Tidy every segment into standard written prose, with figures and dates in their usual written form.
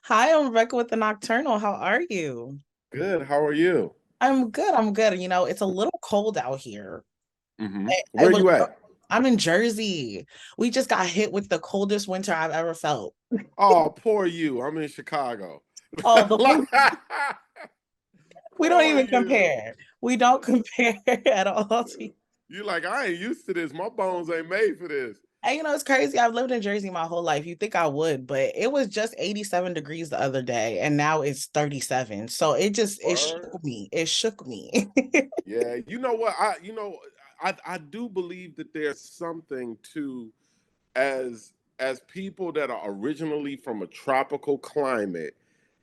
Hi, I'm Rebecca with the Nocturnal. How are you? Good. How are you? I'm good. I'm good. It's a little cold out here. It Where was, you at? I'm in Jersey. We just got hit with the coldest winter I've ever felt. Oh, poor you. I'm in Chicago. Oh, the Like, we don't poor even you. compare. We don't compare at all. You like, I ain't used to this. My bones ain't made for this. And it's crazy. I've lived in Jersey my whole life. You think I would, but it was just 87 degrees the other day, and now it's 37. So it Word. shook me. It shook me. Yeah, you know what? I do believe that there's something to as as people that are originally from a tropical climate.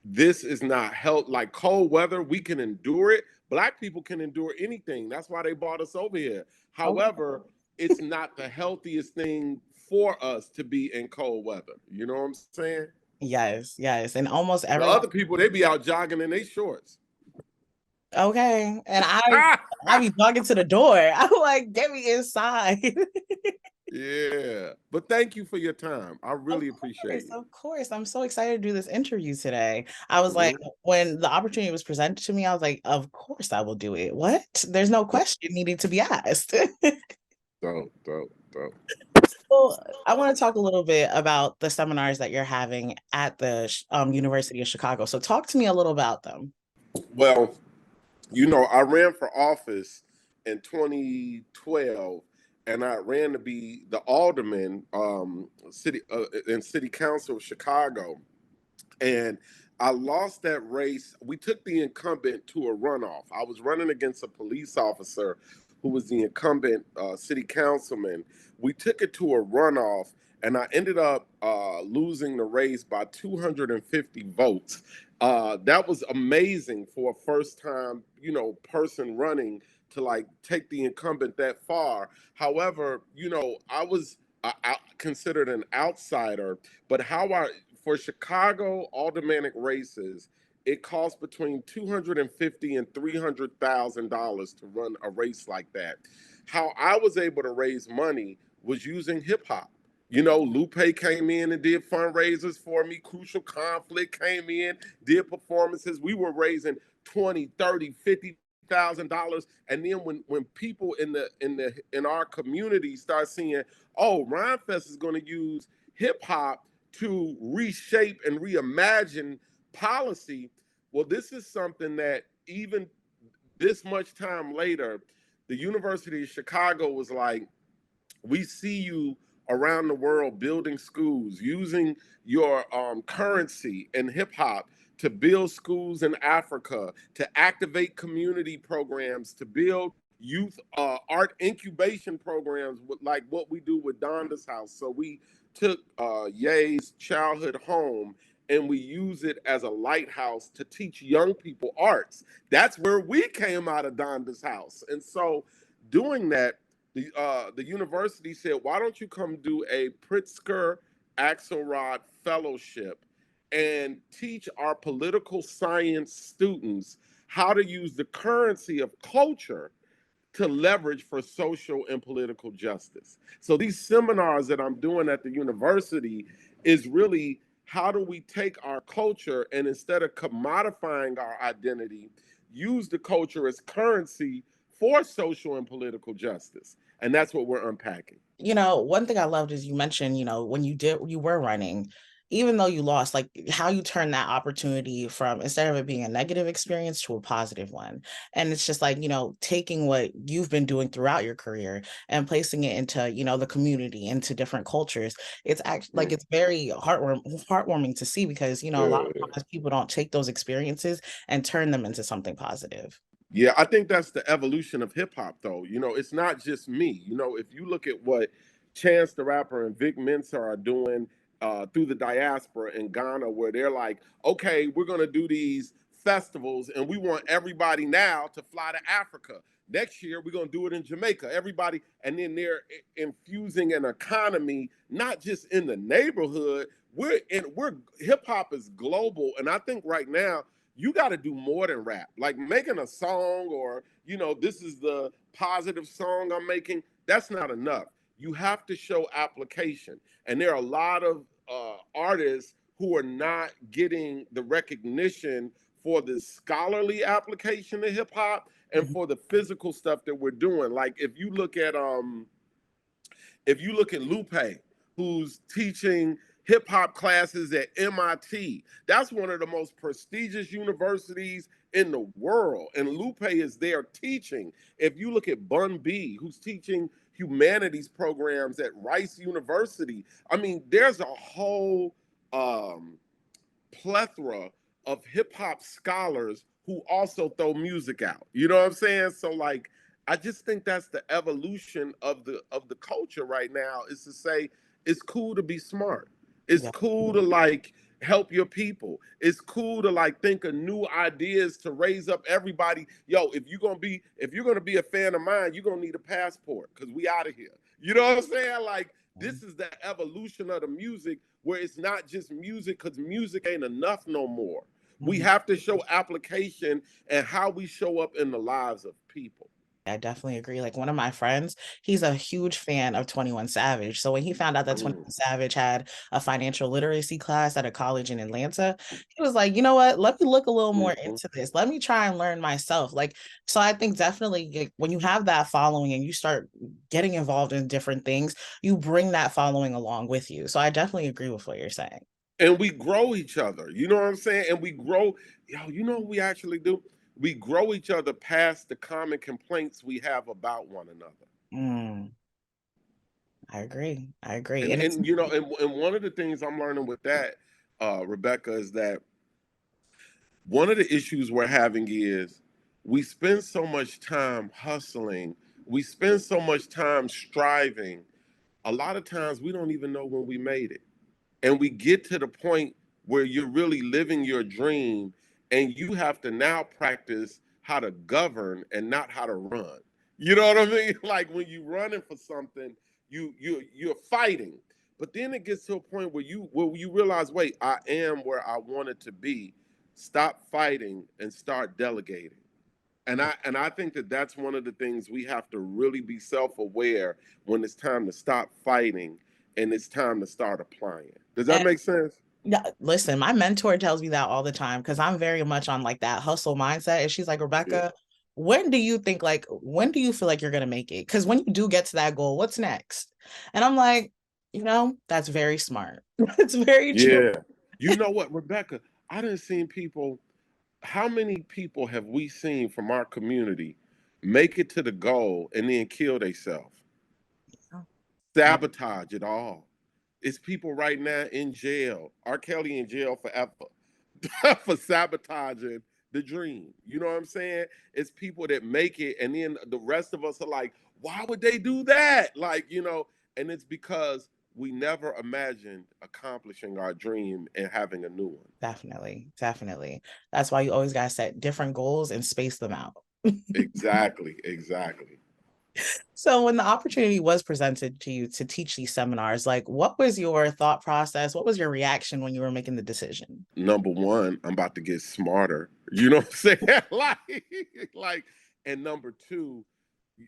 This is not help like cold weather. We can endure it. Black people can endure anything. That's why they brought us over here. Okay. However, it's not the healthiest thing for us to be in cold weather. You know what I'm saying? Yes, yes. And almost The everyone. other people, they be out jogging in their shorts. Okay. And I be walking to the door. I'm like, get me inside. Yeah. But thank you for your time. I Of really appreciate course, you. of course. I'm so excited to do this interview today. I was like, Mhm. when the opportunity was presented to me, I was like, of course I will do it. What? There's no question needing to be asked. Dope, dope, dope. Well, I want to talk a little bit about the seminars that you're having at the University of Chicago. So talk to me a little about them. Well, I ran for office in 2012, and I ran to be the alderman, city in city council of Chicago, and I lost that race. We took the incumbent to a runoff. I was running against a police officer who was the incumbent city councilman. We took it to a runoff, and I ended up losing the race by 250 votes. That was amazing for a first time, person running to like take the incumbent that far. However, I considered an outsider, but how I for Chicago aldermanic races, it costs between 250 and $300,000 to run a race like that. How I was able to raise money was using hip hop. Lupe came in and did fundraisers for me. Crucial Conflict came in, did performances. We were raising 20, 30, $50,000. And then when people in our community start seeing, oh, Rhymefest is going to use hip hop to reshape and reimagine policy. Well, this is something that even this much time later, the University of Chicago was like, we see you around the world building schools, using your currency in hip hop to build schools in Africa, to activate community programs, to build youth art incubation programs with like what we do with Donda's House. So we took Ye's childhood home and we use it as a lighthouse to teach young people arts. That's where we came out of Donda's House. And so doing that, the university said, "Why don't you come do a Pritzker Axelrod Fellowship and teach our political science students how to use the currency of culture to leverage for social and political justice?" So these seminars that I'm doing at the university is really how do we take our culture and instead of commodifying our identity, use the culture as currency for social and political justice. And that's what we're unpacking. One thing I loved is you mentioned, when you were running, even though you lost, like how you turned that opportunity from instead of it being a negative experience to a positive one. And it's just like, taking what you've been doing throughout your career and placing it into, the community, into different cultures. It's actually like Mm. it's very heartwarming to see because, a lot of Yeah. times people don't take those experiences and turn them into something positive. Yeah, I think that's the evolution of hip hop, though. It's not just me. If you look at what Chance the Rapper and Vic Mensa are doing through the diaspora in Ghana, where they're like, okay, we're going to do these festivals and we want everybody now to fly to Africa. Next year, we're going to do it in Jamaica. Everybody, and then they're infusing an economy, not just in the neighborhood. We're hip hop is global. And I think right now, you got to do more than rap. Like making a song or, this is the positive song I'm making, that's not enough. You have to show application. And there are a lot of artists who are not getting the recognition for the scholarly application of hip hop and Mhm. for the physical stuff that we're doing. Like if you look at Lupe, who's teaching hip hop classes at MIT, that's one of the most prestigious universities in the world. And Lupe is there teaching. If you look at Bun B, who's teaching humanities programs at Rice University, I mean, there's a whole um, plethora of hip hop scholars who also throw music out. You know what I'm saying? So like I just think that's the evolution of the culture right now is to say it's cool to be smart. It's Yeah. cool to like help your people. It's cool to like think of new ideas to raise up everybody. Yo, if you're gonna be a fan of mine, you're gonna need a passport because we out of here. You know what I'm saying? Like this is the evolution of the music where it's not just music because music ain't enough no more. We Mhm. have to show application and how we show up in the lives of people. I definitely agree. Like one of my friends, he's a huge fan of 21 Savage. So when he found out that Mm, 21 Savage had a financial literacy class at a college in Atlanta, he was like, you know what? Let me look a little more mhm. into this. Let me try and learn myself. Like, so I think definitely like, when you have that following and you start getting involved in different things, you bring that following along with you. So I definitely agree with what you're saying. And we grow each other. You know what I'm saying? And we grow, yo, you know what we actually do? We grow each other past the common complaints we have about one another. Mm, I agree. I agree. And And it's and you know, and one of the things I'm learning with that, Rebecca, is that one of the issues we're having is we spend so much time hustling, we spend so much time striving. A lot of times we don't even know when we made it. And we get to the point where you're really living your dream and you have to now practice how to govern and not how to run. You know what I mean? Like when you're running for something, you're fighting. But then it gets to a point where you realize, wait, I am where I wanted to be. Stop fighting and start delegating. And I think that that's one of the things we have to really be self-aware when it's time to stop fighting and it's time to start applying. Does that and make sense? yeah, listen, my mentor tells me that all the time because I'm very much on like that hustle mindset. And she's like, Yeah. Rebecca, when do you feel like you're gonna make it? Because when you do get to that goal, what's next? And I'm like, that's very smart. It's very true. Yeah. You know what, Rebecca? I didn't see people. How many people have we seen from our community make it to the goal and then kill themselves? Yeah, Sabotage it all. It's people right now in jail. R. Kelly in jail forever for sabotaging the dream. You know what I'm saying? It's people that make it, and then the rest of us are like, why would they do that? Like, and it's because we never imagined accomplishing our dream and having a new one. definitely, definitely. That's why you always gotta set different goals and space them out. Exactly, exactly. So when the opportunity was presented to you to teach these seminars, like what was your thought process? What was your reaction when you were making the decision? Number one, I'm about to get smarter. You know what I'm saying? like, and number two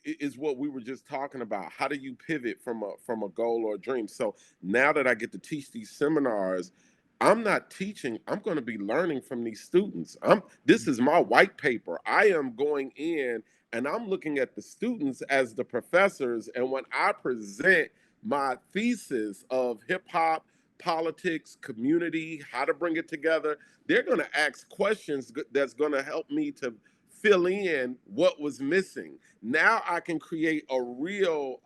is what we were just talking about. How do you pivot from a goal or a dream? So now that I get to teach these seminars, I'm not teaching. I'm going to be learning from these students. This is my white paper. I am going in and I'm looking at the students as the professors. And when I present my thesis of hip hop, politics, community, how to bring it together, they're going to ask questions that's going to help me to fill in what was missing. Now I can create a real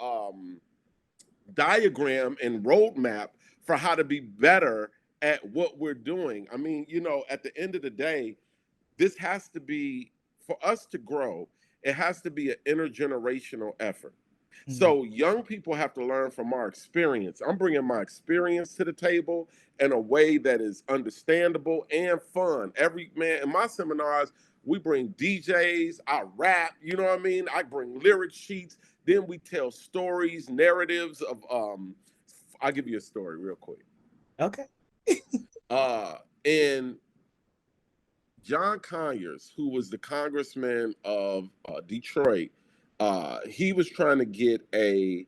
diagram and roadmap for how to be better at what we're doing. I mean, at the end of the day, this has to be, for us to grow, it has to be an intergenerational effort. Mm, So young people have to learn from our experience. I'm bringing my experience to the table in a way that is understandable and fun. Every man in my seminars, we bring DJs, I rap, you know what I mean? I bring lyric sheets, then we tell stories, narratives of I'll give you a story real quick. okay. In John Conyers, who was the congressman of Detroit, he was trying to get a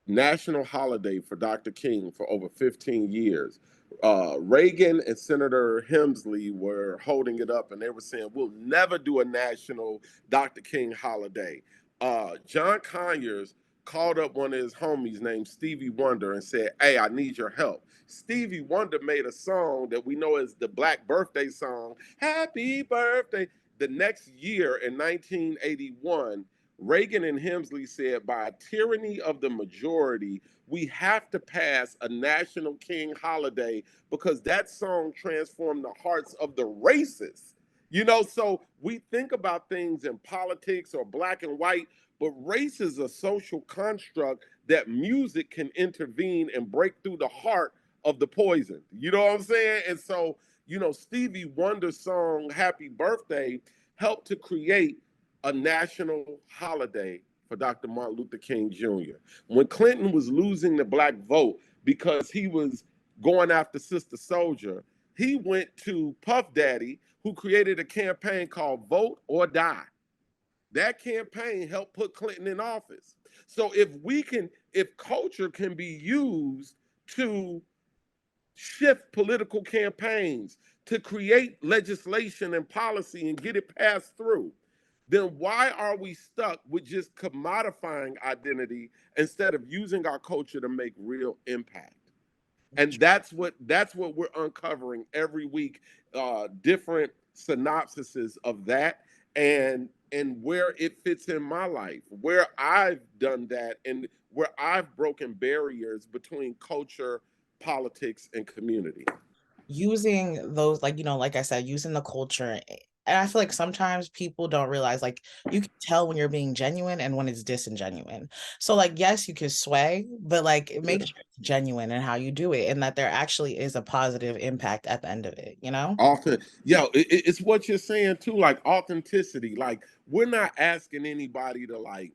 national holiday for Dr. King for over 15 years. Reagan and Senator Hemsley were holding it up, and they were saying, "We'll never do a national Dr. King holiday." John Conyers called up one of his homies named Stevie Wonder and said, "Hey, I need your help." Stevie Wonder made a song that we know as the Black Birthday song, "Happy Birthday." The next year in 1981, Reagan and Hemsley said, by tyranny of the majority, we have to pass a national king holiday because that song transformed the hearts of the racists. So we think about things in politics or black and white, but race is a social construct that music can intervene and break through the heart of the poison. You know what I'm saying? And so, Stevie Wonder's song Happy Birthday helped to create a national holiday for Dr. Martin Luther King Jr. When Clinton was losing the black vote because he was going after Sister Soldier, he went to Puff Daddy, who created a campaign called Vote or Die. That campaign helped put Clinton in office. So if culture can be used to shift political campaigns, to create legislation and policy and get it passed through, then why are we stuck with just commodifying identity instead of using our culture to make real impact? And that's what we're uncovering every week, different synopsises of that, and where it fits in my life, where I've done that, and where I've broken barriers between culture, politics, and community. Using those, like, like I said, using the culture. And I feel like sometimes people don't realize, like, you can tell when you're being genuine and when it's disingenuine. So, like, yes, you can sway, but like make Yeah. sure it's genuine in how you do it and that there actually is a positive impact at the end of it, Often, it's what you're saying too, like authenticity. Like, we're not asking anybody to like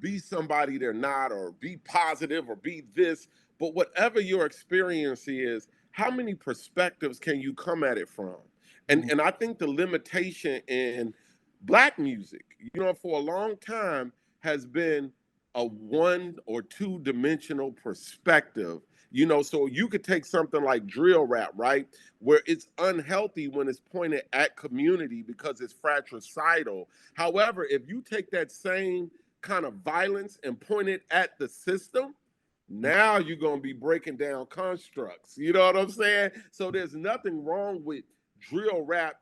be somebody they're not, or be positive, or be this, but whatever your experience is, how many perspectives can you come at it from? and Mm, and I think the limitation in black music, for a long time, has been a one or two dimensional perspective. So you could take something like drill rap, right, where it's unhealthy when it's pointed at community because it's fratricidal. However, if you take that same kind of violence and point it at the system, mm, now you're going to be breaking down constructs. You know what I'm saying? So there's nothing wrong with drill rap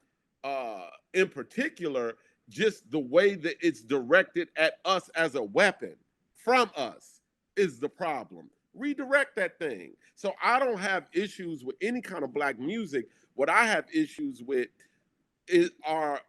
in particular, just the way that it's directed at us as a weapon from us is the problem. Redirect that thing. So I don't have issues with any kind of black music. What I have issues with is our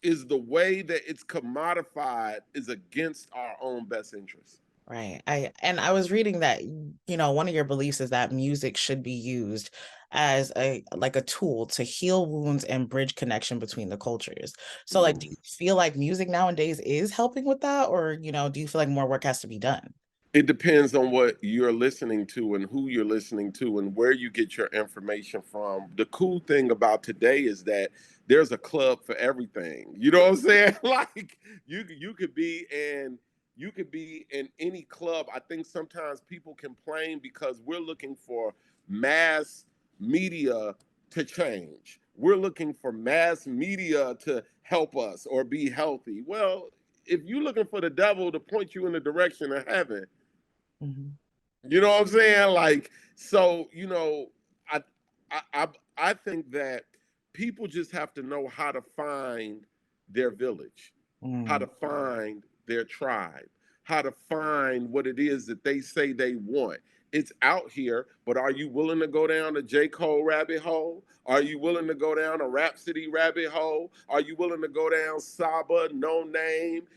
is the way that it's commodified is against our own best interests. right. I was reading that, one of your beliefs is that music should be used as a tool to heal wounds and bridge connection between the cultures. So, like, do Mhm. you feel like music nowadays is helping with that, or do you feel like more work has to be done? It depends on what you're listening to and who you're listening to and where you get your information from. The cool thing about today is that there's a club for everything. You know what I'm saying? Like, you could be in any club. I think sometimes people complain because we're looking for mass media to change. We're looking for mass media to help us or be healthy. Well, if you're looking for the devil to point you in the direction of heaven, Mhm. you know what I'm saying? Like, so, I I I, I think that people just have to know how to find their village, how Mm, to find their tribe, how to find what it is that they say they want. It's out here, but are you willing to go down the J. Cole rabbit hole? Are you willing to go down a Rhapsody rabbit hole? Are you willing to go down Saba, No Name?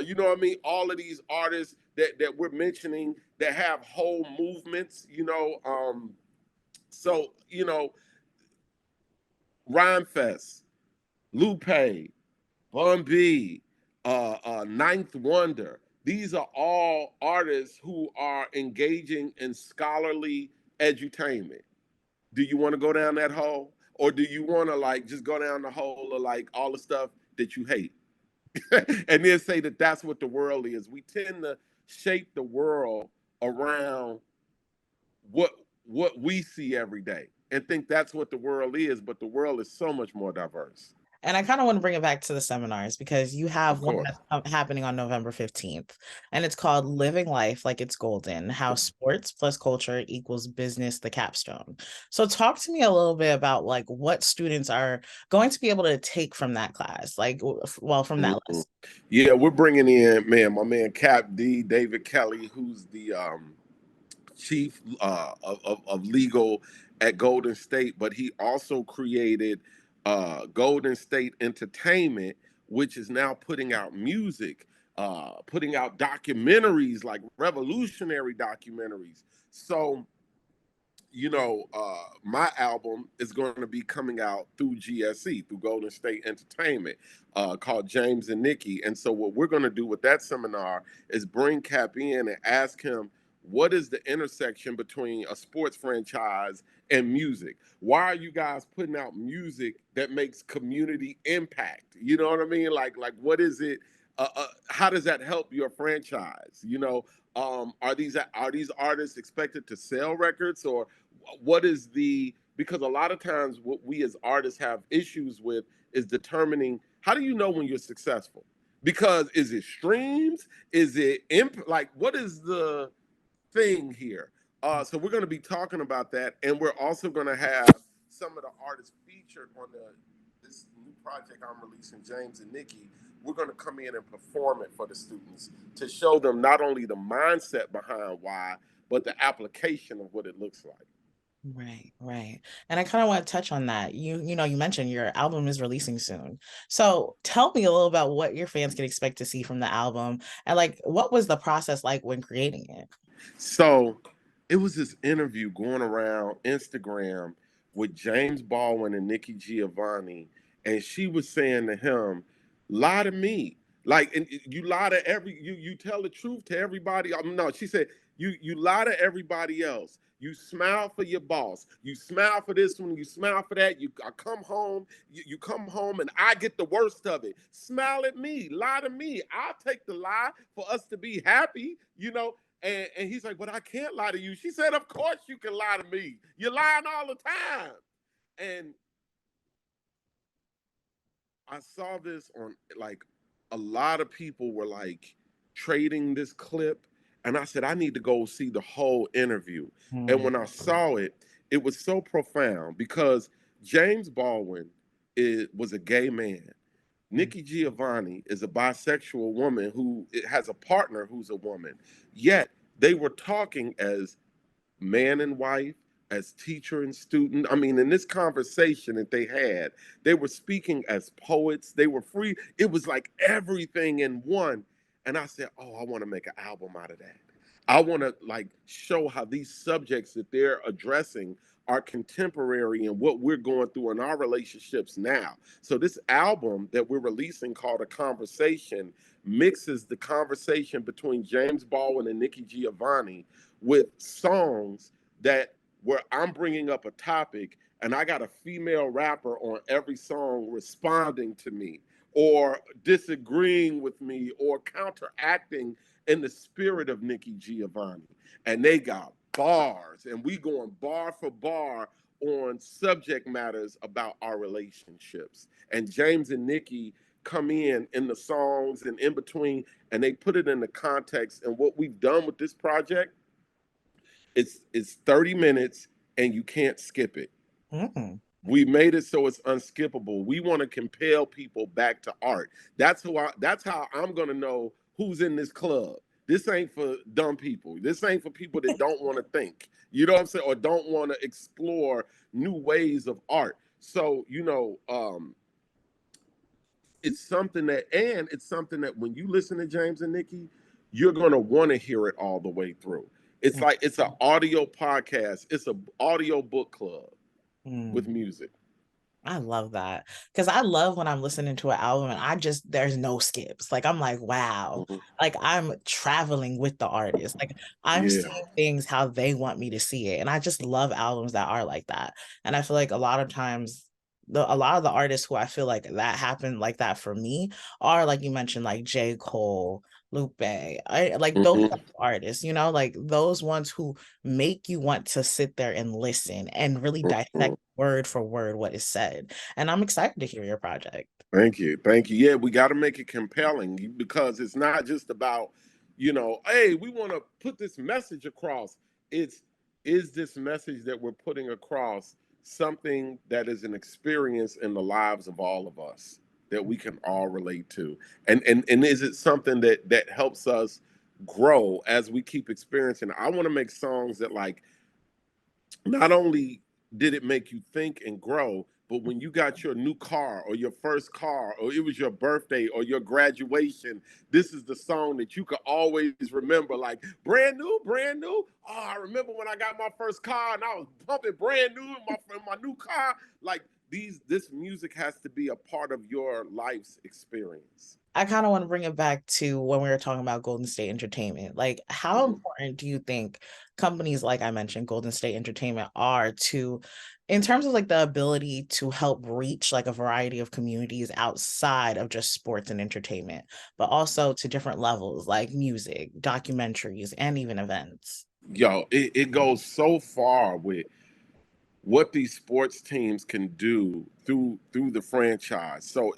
You know what I mean? All of these artists that we're mentioning that have whole movements, so, Rhymefest, Lupe, Bun B, Ninth Wonder. These are all artists who are engaging in scholarly edutainment. Do you want to go down that hole? Or do you want to like just go down the hole of like all the stuff that you hate? And then say that that's what the world is. We tend to shape the world around what what we see every day. and think that's what the world is, but the world is so much more diverse. And I kind of want to bring it back to the seminars because you have Of one course. that's happening on November 15th, and it's called Living Life Like It's Golden: How Sports Plus Culture Equals Business, the Capstone. So talk to me a little bit about like what students are going to be able to take from that class, like well, from that Mhm. lesson. Yeah, we're bringing in, man, my man Cap D, David Kelly, who's the chief of legal at Golden State, but he also created Golden State Entertainment, which is now putting out music, putting out documentaries, like revolutionary documentaries. So my album is going to be coming out through GSE, through Golden State Entertainment, called James and Nikki. And so, what we're going to do with that seminar is bring Cap in and ask him, what is the intersection between a sports franchise and music? Why are you guys putting out music that makes community impact? You know what I mean? Like what is it? How does that help your franchise? Are these artists expected to sell records, or what is the, because a lot of times what we as artists have issues with is determining, how do you know when you're successful? Because is it streams? Is it like, what is the thing here? So we're going to be talking about that, and we're also going to have some of the artists featured on this new project I'm releasing, James and Nikki. We're going to come in and perform it for the students to show them not only the mindset behind why, but the application of what it looks like. Right, right. And I kind of want to touch on that. You mentioned your album is releasing soon. So tell me a little about what your fans can expect to see from the album and like what was the process like when creating it? So it was this interview going around Instagram with James Baldwin and Nikki Giovanni, and she was saying to him, "Lie to me, like, and you lie to you tell the truth to everybody." No, she said, "You lie to everybody else. You smile for your boss. You smile for this one. You smile for that. I come home. You come home, and I get the worst of it. Smile at me. Lie to me. I'll take the lie for us to be happy. And he's like, but I can't lie to you. She said, of course you can lie to me. You're lying all the time. And I saw this on, like, a lot of people were like trading this clip. And I said, I need to go see the whole interview. And Mm, when I saw it, it was so profound because James Baldwin was a gay man. mm, Nikki Giovanni is a bisexual woman who has a partner who's a woman. Yet they were talking as man and wife, as teacher and student. I mean, in this conversation that they were speaking as poets. They were free. It was like everything in one. And I said, oh, I want to make an album out of that. I want to like show how these subjects that they're addressing are contemporary and what we're going through in our relationships now. So this album that we're releasing called A Conversation mixes the conversation between James Baldwin and Nikki Giovanni with songs that, where I'm bringing up a topic and I got a female rapper on every song responding to me or disagreeing with me or counteracting in the spirit of Nikki Giovanni. And they got bars, and we going bar for bar on subject matters about our relationships. And James and Nikki come in the songs and in between, and they put it in the context. And what we've done with this project, it's 30 minutes and you can't skip it. mm, We made it so it's unskippable. We want to compel people back to art. That's how I'm gonna know who's in this club. This ain't for dumb people. This ain't for people that don't want to think. You know what I'm saying? Or don't want to explore new ways of art. So, it's something that when you listen to James and Nikki, you're gonna want to hear it all the way through. It's mm, like it's an audio podcast. It's an audio book club with mm. music. I love that because I love when I'm listening to an album and there's no skips. Like I'm like, wow, Mhm. like I'm traveling with the artist. Like I'm Yeah. seeing things how they want me to see it. And I just love albums that are like that. And I feel like a lot of times a lot of the artists who I feel like that happened like that for me are like you mentioned, like J. Cole, Lupe. I like those Hmm. type of artists, you know, like those ones who make you want to sit there and listen and really Hmm. dissect word for word what is said. And I'm excited to hear your project. Thank you. Thank you. Yeah, we got to make it compelling because it's not just about, hey, we want to put this message across. It's, is this message that we're putting across something that is an experience in the lives of all of us that we can all relate to? And is it something that helps us grow as we keep experiencing? I want to make songs that, like, not only did it make you think and grow, but when you got your new car or your first car, or it was your birthday or your graduation, this is the song that you could always remember, like brand new, brand new. Oh, I remember when I got my first car and I was pumping brand new in my new car. Like this music has to be a part of your life's experience. I kind of want to bring it back to when we were talking about Golden State Entertainment. Like, how Mm-hmm. important do you think companies like I mentioned, Golden State Entertainment, are to, in terms of like the ability to help reach like a variety of communities outside of just sports and entertainment, but also to different levels like music, documentaries, and even events? Yo, it goes so far with what these sports teams can do through the franchise. So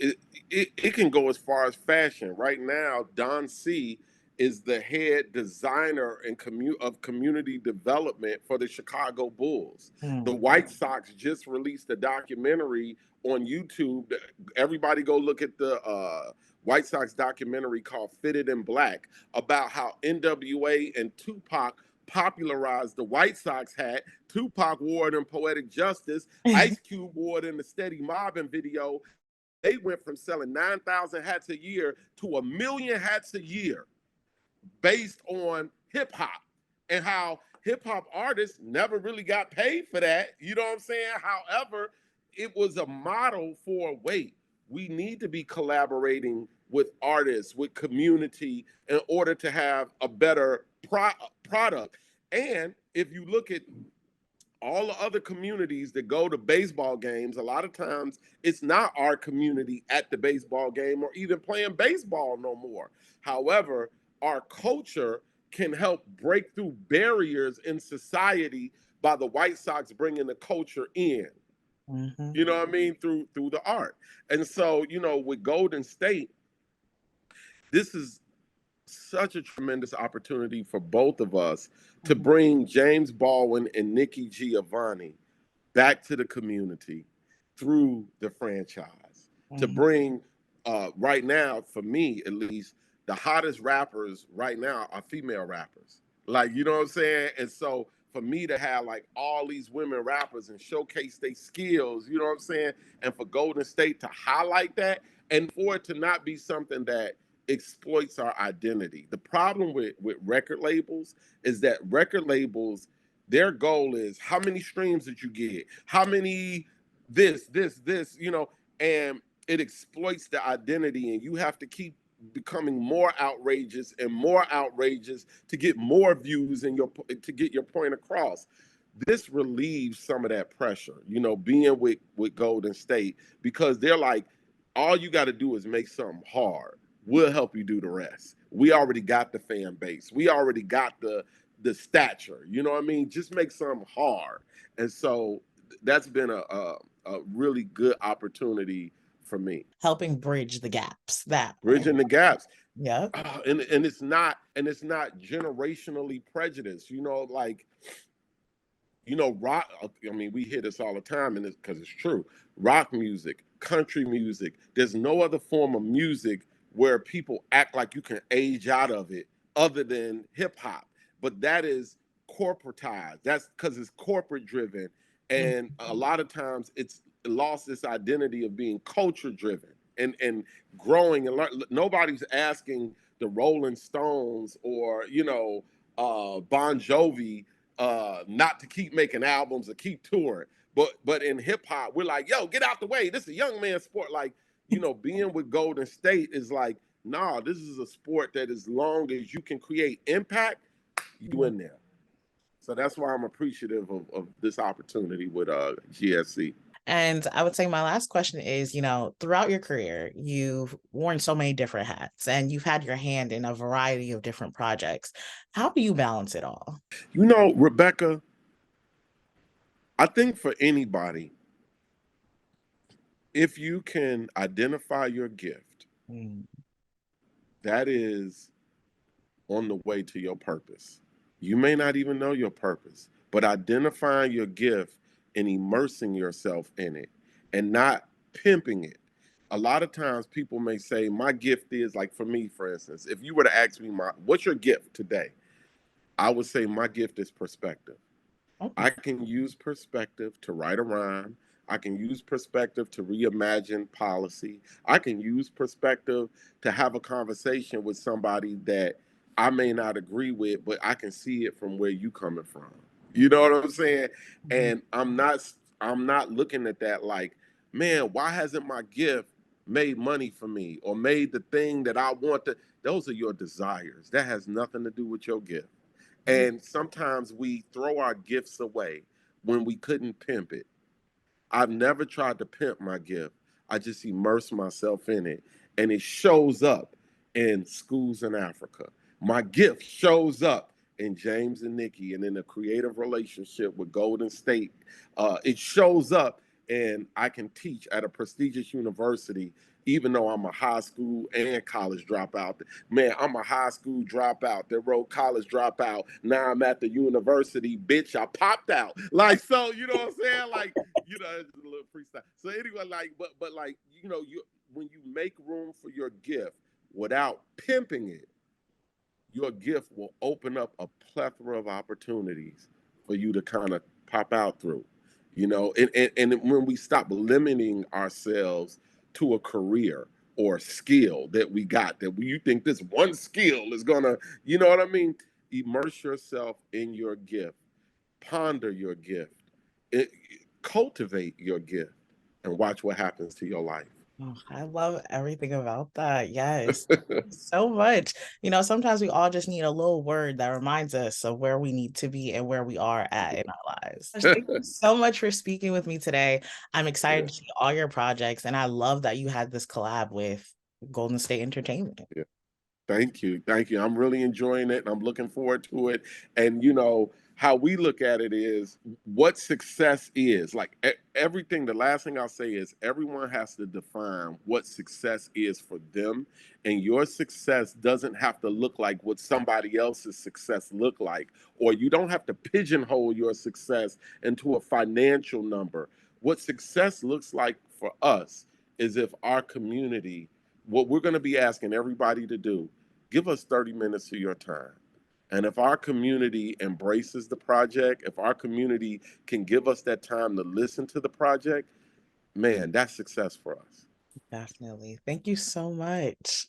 it can go as far as fashion. Right now, Don C is the head designer and of community development for the Chicago Bulls. The Mm. White Sox just released a documentary on YouTube. Everybody go look at the White Sox documentary called Fitted in Black about how NWA and Tupac popularized the White Sox hat. Tupac wore it in Poetic Justice. Ice Cube wore it in the Steady Mobbing video. They went from selling 9,000 hats a year to 1,000,000 hats a year based on hip hop, and how hip hop artists never really got paid for that. You know what I'm saying? However, it was a model for, wait, we need to be collaborating with artists, with community, in order to have a better product. And if you look at all the other communities that go to baseball games, a lot of times it's not our community at the baseball game or even playing baseball no more. However, our culture can help break through barriers in society by the White Sox bringing the culture in. Mhm. You know what I mean? Through the art. And so, with Golden State, this is such a tremendous opportunity for both of us to Mhm. bring James Baldwin and Nikki Giovanni back to the community through the franchise. To Mhm. bring, right now, for me at least, the hottest rappers right now are female rappers. Like, you know what I'm saying? And so for me to have like all these women rappers and showcase their skills, you know what I'm saying? And for Golden State to highlight that, and for it to not be something that exploits our identity. The problem with record labels is that record labels, their goal is how many streams did you get? How many this, and it exploits the identity, and you have to keep becoming more outrageous to get more views and to get your point across. This relieves some of that pressure, being with Golden State, because they're like, all you got to do is make something hard. We'll help you do the rest. We already got the fan base. We already got the stature. You know what I mean? Just make something hard. And so that's been a really good opportunity for me. Helping bridge the gaps. That part. Bridging the gaps. Yeah. And it's not generationally prejudiced. Like, rock. I mean, we hear this all the time, and because it's true. Rock music, country music. There's no other form of music where people act like you can age out of it, other than hip hop. But that is corporatized. That's because it's corporate driven, and a lot of times it's lost this identity of being culture driven and growing and nobody's asking the Rolling Stones or Bon Jovi not to keep making albums or keep touring. But in hip hop, we're like, yo, get out the way. This is a young man sport. Like, being with Golden State is like, nah, this is a sport that as long as you can create impact, you in there. So that's why I'm appreciative of this opportunity with GSC. And I would say my last question is, throughout your career, you've worn so many different hats and you've had your hand in a variety of different projects. How do you balance it all? You know, Rebecca, I think for anybody, if you can identify your gift, Mm, that is on the way to your purpose. You may not even know your purpose, but identifying your gift and immersing yourself in it and not pimping it. A lot of times people may say, my gift is like for me, for instance, if you were to ask me what's your gift today? I would say my gift is perspective. oh, I can use perspective to write a rhyme. I can use perspective to reimagine policy. I can use perspective to have a conversation with somebody that I may not agree with, but I can see it from where you coming from. You know what I'm saying? mhm, And I'm not looking at that like, man, why hasn't my gift made money for me or made the thing that I want to? Those are your desires. That has nothing to do with your gift. mhm, And sometimes we throw our gifts away when we couldn't pimp it. I've never tried to pimp my gift. I just immerse myself in it. And it shows up in schools in Africa. My gift shows up in James and Nikki and in a creative relationship with Golden State. It shows up and I can teach at a prestigious university, even though I'm a high school and college dropout. Man, I'm a high school dropout that wrote college dropout. Now I'm at the university, bitch. I popped out. Like, so, you know what I'm saying? Like, it's just a little freestyle. So anyway, like, but like, you when you make room for your gift without pimping it, your gift will open up a plethora of opportunities for you to kind of pop out through. And when we stop limiting ourselves to a career or skill that we got, that you think this one skill is gonna, you know what I mean? Immerse yourself in your gift, ponder your gift, it, cultivate your gift, and watch what happens to your life. oh, I love everything about that. Yes. Thank you so much. Sometimes we all just need a little word that reminds us of where we need to be and where we are at in our lives. Thank you so much for speaking with me today. I'm Yeah, excited to see all your projects, and I love that you had this collab with Golden State Entertainment. yeah. Thank you. Thank you. I'm really enjoying it and I'm looking forward to it. And how we look at it is what success is. Like everything, the last thing I'll say is everyone has to define what success is for them. And your success doesn't have to look like what somebody else's success look like. Or you don't have to pigeonhole your success into a financial number. What success looks like for us is if our community, what we're going to be asking everybody to do, give us 30 minutes of your time. And if our community embraces the project, if our community can give us that time to listen to the project, man, that's success for us. Definitely. Thank you so much.